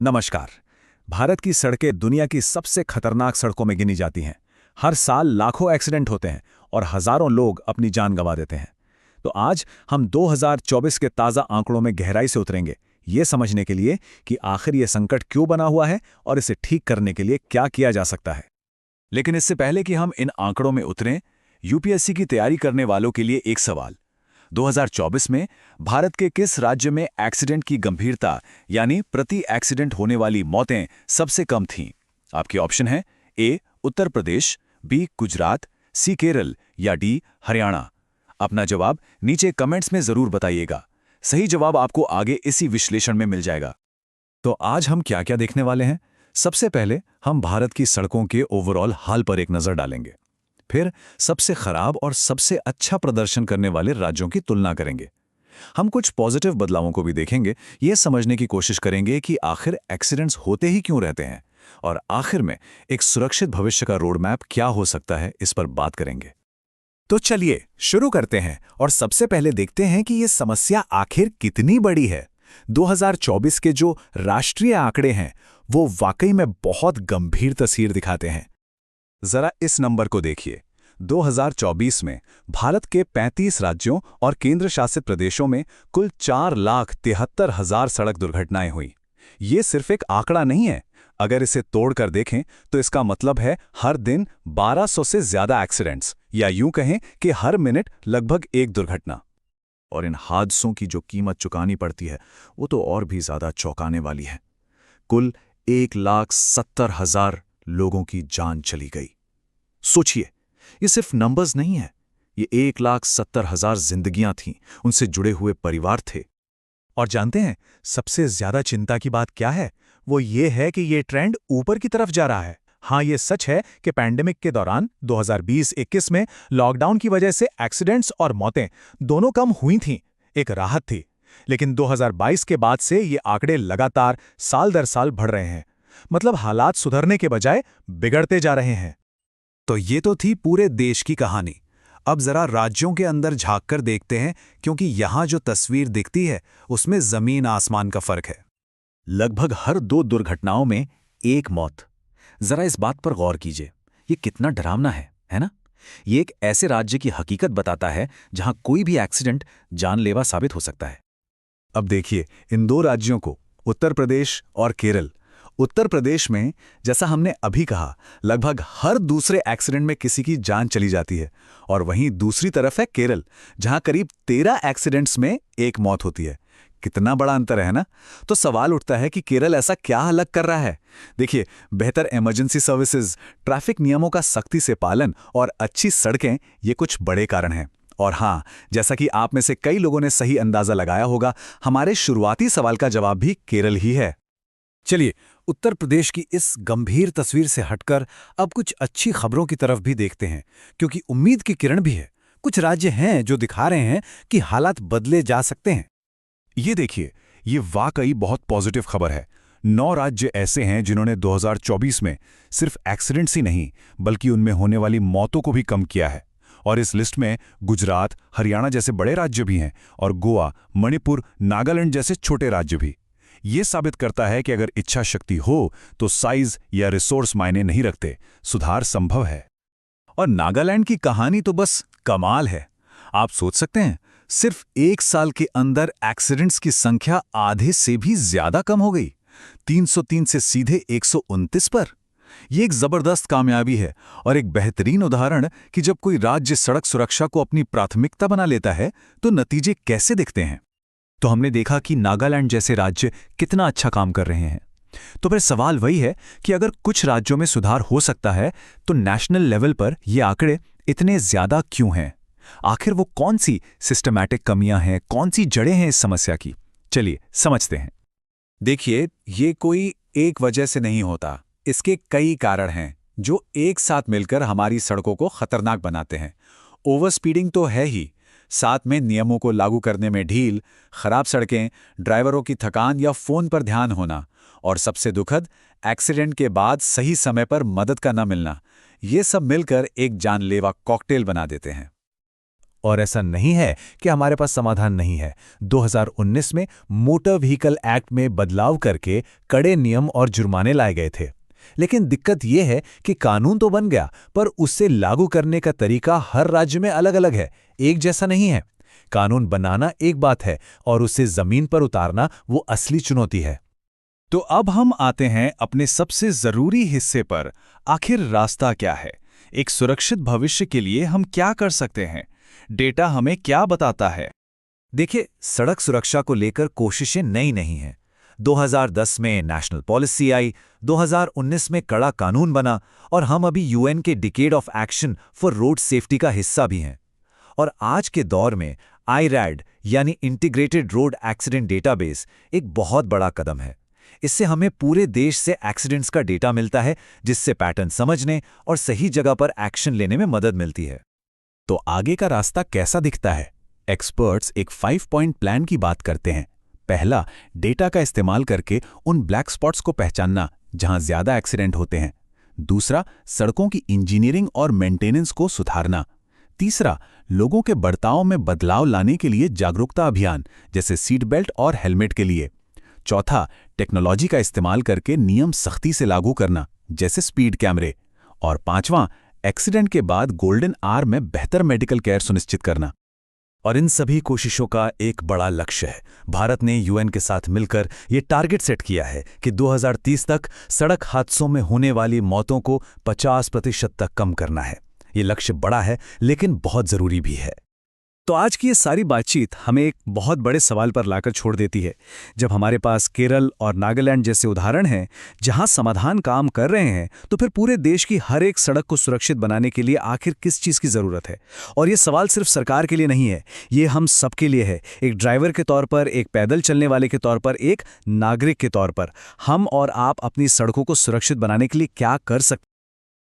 नमस्कार। भारत की सड़कें दुनिया की सबसे खतरनाक सड़कों में गिनी जाती हैं। हर साल लाखों एक्सीडेंट होते हैं और हजारों लोग अपनी जान गंवा देते हैं। तो आज हम 2024 के ताज़ा आंकड़ों में गहराई से उतरेंगे, ये समझने के लिए कि आखिर ये संकट क्यों बना हुआ है और इसे ठीक करने के लिए क्या किया जा सकता है। लेकिन इससे पहले कि हम इन आंकड़ों में उतरें, यूपीएससी की तैयारी करने वालों के लिए एक सवाल। 2024 में भारत के किस राज्य में एक्सीडेंट की गंभीरता यानी प्रति एक्सीडेंट होने वाली मौतें सबसे कम थीं? आपके ऑप्शन हैं ए उत्तर प्रदेश, बी गुजरात, सी केरल या डी हरियाणा। अपना जवाब नीचे कमेंट्स में जरूर बताइएगा। सही जवाब आपको आगे इसी विश्लेषण में मिल जाएगा। तो आज हम क्या क्या देखने वाले हैं? सबसे पहले हम भारत की सड़कों के ओवरऑल हाल पर एक नजर डालेंगे। फिर सबसे खराब और सबसे अच्छा प्रदर्शन करने वाले राज्यों की तुलना करेंगे। हम कुछ पॉजिटिव बदलावों को भी देखेंगे, ये समझने की कोशिश करेंगे कि आखिर एक्सीडेंट्स होते ही क्यों रहते हैं, और आखिर में एक सुरक्षित भविष्य का रोड मैप क्या हो सकता है, इस पर बात करेंगे। तो चलिए शुरू करते हैं और सबसे पहले देखते हैं कि ये समस्या आखिर कितनी बड़ी है। 2024 के जो राष्ट्रीय आंकड़े हैं वो वाकई में बहुत गंभीर तस्वीर दिखाते हैं। जरा इस नंबर को देखिए। 2024 में भारत के 35 राज्यों और केंद्र शासित प्रदेशों में कुल 4,73,000 सड़क दुर्घटनाएं हुई। ये सिर्फ एक आंकड़ा नहीं है। अगर इसे तोड़कर देखें तो इसका मतलब है हर दिन 1200 से ज्यादा एक्सीडेंट्स, या यूं कहें कि हर मिनट लगभग एक दुर्घटना। और इन हादसों की जो कीमत चुकानी पड़ती है वो तो और भी ज्यादा चौंकाने वाली है। कुल 1,70,000 लोगों की जान चली गई। सोचिए, ये सिर्फ नंबर्स नहीं है, ये 1,70,000 जिंदगियां थीं, उनसे जुड़े हुए परिवार थे। और जानते हैं सबसे ज्यादा चिंता की बात क्या है? वो ये है कि ये ट्रेंड ऊपर की तरफ जा रहा है। हाँ, ये सच है कि पैंडेमिक के दौरान 2020-21 में लॉकडाउन की वजह से एक्सीडेंट्स और मौतें दोनों कम हुई थीं, एक राहत थी। लेकिन 2022 के बाद से ये आंकड़े लगातार साल दर साल बढ़ रहे हैं। मतलब हालात सुधरने के बजाय बिगड़ते जा रहे हैं। तो ये तो थी पूरे देश की कहानी। अब जरा राज्यों के अंदर झांककर देखते हैं, क्योंकि यहां जो तस्वीर दिखती है उसमें जमीन आसमान का फर्क है। लगभग हर 2 दुर्घटनाओं में एक मौत। जरा इस बात पर गौर कीजिए, ये कितना डरावना है ना? ये एक ऐसे राज्य की हकीकत बताता है जहां कोई भी एक्सीडेंट जानलेवा साबित हो सकता है। अब देखिए इन 2 राज्यों को, उत्तर प्रदेश और केरल। उत्तर प्रदेश में, जैसा हमने अभी कहा, लगभग हर दूसरे एक्सीडेंट में किसी की जान चली जाती है। और वहीं दूसरी तरफ है केरल, जहां करीब 13 एक्सीडेंट्स में एक मौत होती है। कितना बड़ा अंतर है ना? तो सवाल उठता है कि केरल ऐसा क्या अलग कर रहा है? देखिए, बेहतर इमरजेंसी सर्विसेज, ट्रैफिक नियमों का सख्ती से पालन और अच्छी सड़कें, ये कुछ बड़े कारण हैं। और हाँ, जैसा कि आप में से कई लोगों ने सही अंदाजा लगाया होगा, हमारे शुरुआती सवाल का जवाब भी केरल ही है। चलिए, उत्तर प्रदेश की इस गंभीर तस्वीर से हटकर अब कुछ अच्छी खबरों की तरफ भी देखते हैं, क्योंकि उम्मीद की किरण भी है। कुछ राज्य हैं जो दिखा रहे हैं कि हालात बदले जा सकते हैं। ये देखिए, ये वाकई बहुत पॉजिटिव खबर है। 9 राज्य ऐसे हैं जिन्होंने 2024 में सिर्फ एक्सीडेंट्स ही नहीं, बल्कि उनमें होने वाली मौतों को भी कम किया है। और इस लिस्ट में गुजरात, हरियाणा जैसे बड़े राज्य भी हैं, और गोवा, मणिपुर, नागालैंड जैसे छोटे राज्य भी। ये साबित करता है कि अगर इच्छा शक्ति हो तो साइज या रिसोर्स मायने नहीं रखते, सुधार संभव है। और नागालैंड की कहानी तो बस कमाल है। आप सोच सकते हैं, सिर्फ 1 साल के अंदर एक्सीडेंट्स की संख्या आधे से भी ज्यादा कम हो गई, 303 से सीधे 129 पर। यह एक जबरदस्त कामयाबी है और एक बेहतरीन उदाहरण कि जब कोई राज्य सड़क सुरक्षा को अपनी प्राथमिकता बना लेता है तो नतीजे कैसे दिखते हैं। तो हमने देखा कि नागालैंड जैसे राज्य कितना अच्छा काम कर रहे हैं। तो फिर सवाल वही है कि अगर कुछ राज्यों में सुधार हो सकता है, तो नेशनल लेवल पर ये आंकड़े इतने ज्यादा क्यों हैं? आखिर वो कौन सी सिस्टमैटिक कमियां हैं, कौन सी जड़ें हैं इस समस्या की? चलिए समझते हैं। देखिए, ये कोई एक वजह से नहीं होता। इसके कई कारण हैं जो एक साथ मिलकर हमारी सड़कों को खतरनाक बनाते हैं। ओवर स्पीडिंग तो है ही, साथ में नियमों को लागू करने में ढील, खराब सड़कें, ड्राइवरों की थकान या फोन पर ध्यान होना, और सबसे दुखद, एक्सीडेंट के बाद सही समय पर मदद का न मिलना। ये सब मिलकर एक जानलेवा कॉकटेल बना देते हैं। और ऐसा नहीं है कि हमारे पास समाधान नहीं है। 2019 में मोटर व्हीकल एक्ट में बदलाव करके कड़े नियम और जुर्माने लाए गए थे। लेकिन दिक्कत यह है कि कानून तो बन गया, पर उससे लागू करने का तरीका हर राज्य में अलग-अलग है, एक जैसा नहीं है। कानून बनाना एक बात है और उसे जमीन पर उतारना वो असली चुनौती है। तो अब हम आते हैं अपने सबसे जरूरी हिस्से पर। आखिर रास्ता क्या है? एक सुरक्षित भविष्य के लिए हम क्या कर सकते हैं? डेटा हमें क्या बताता है? देखिए, सड़क सुरक्षा को लेकर कोशिशें नई नहीं हैं। 2010 में नेशनल पॉलिसी आई, 2019 में कड़ा कानून बना और हम अभी यूएन के decade of action for road safety का हिस्सा भी हैं। और आज के दौर में IRAD यानी इंटीग्रेटेड रोड एक्सीडेंट डेटाबेस एक बहुत बड़ा कदम है। इससे हमें पूरे देश से एक्सीडेंट्स का डेटा मिलता है, जिससे पैटर्न समझने और सही जगह पर एक्शन लेने में मदद मिलती है। तो आगे का रास्ता कैसा दिखता है? एक्सपर्ट्स एक 5 पॉइंट प्लान की बात करते हैं। पहला, डेटा का इस्तेमाल करके उन ब्लैक स्पॉट्स को पहचानना जहां ज्यादा एक्सीडेंट होते हैं। दूसरा, सड़कों की इंजीनियरिंग और मेंटेनेंस को सुधारना। तीसरा, लोगों के बर्ताव में बदलाव लाने के लिए जागरूकता अभियान, जैसे सीट बेल्ट और हेलमेट के लिए। चौथा, टेक्नोलॉजी का इस्तेमाल करके नियम सख्ती से लागू करना, जैसे स्पीड कैमरे। और पांचवां, एक्सीडेंट के बाद गोल्डन आवर में बेहतर मेडिकल केयर सुनिश्चित करना। और इन सभी कोशिशों का एक बड़ा लक्ष्य है। भारत ने यूएन के साथ मिलकर ये टारगेट सेट किया है कि 2030 तक सड़क हादसों में होने वाली मौतों को 50% तक कम करना है। ये लक्ष्य बड़ा है, लेकिन बहुत जरूरी भी है। तो आज की ये सारी बातचीत हमें एक बहुत बड़े सवाल पर लाकर छोड़ देती है। जब हमारे पास केरल और नागालैंड जैसे उदाहरण हैं, जहां समाधान काम कर रहे हैं, तो फिर पूरे देश की हर एक सड़क को सुरक्षित बनाने के लिए आखिर किस चीज़ की ज़रूरत है? और ये सवाल सिर्फ सरकार के लिए नहीं है, ये हम सबके लिए है। एक ड्राइवर के तौर पर, एक पैदल चलने वाले के तौर पर, एक नागरिक के तौर पर। हम और आप अपनी सड़कों को सुरक्षित बनाने के लिए क्या कर सकते हैं?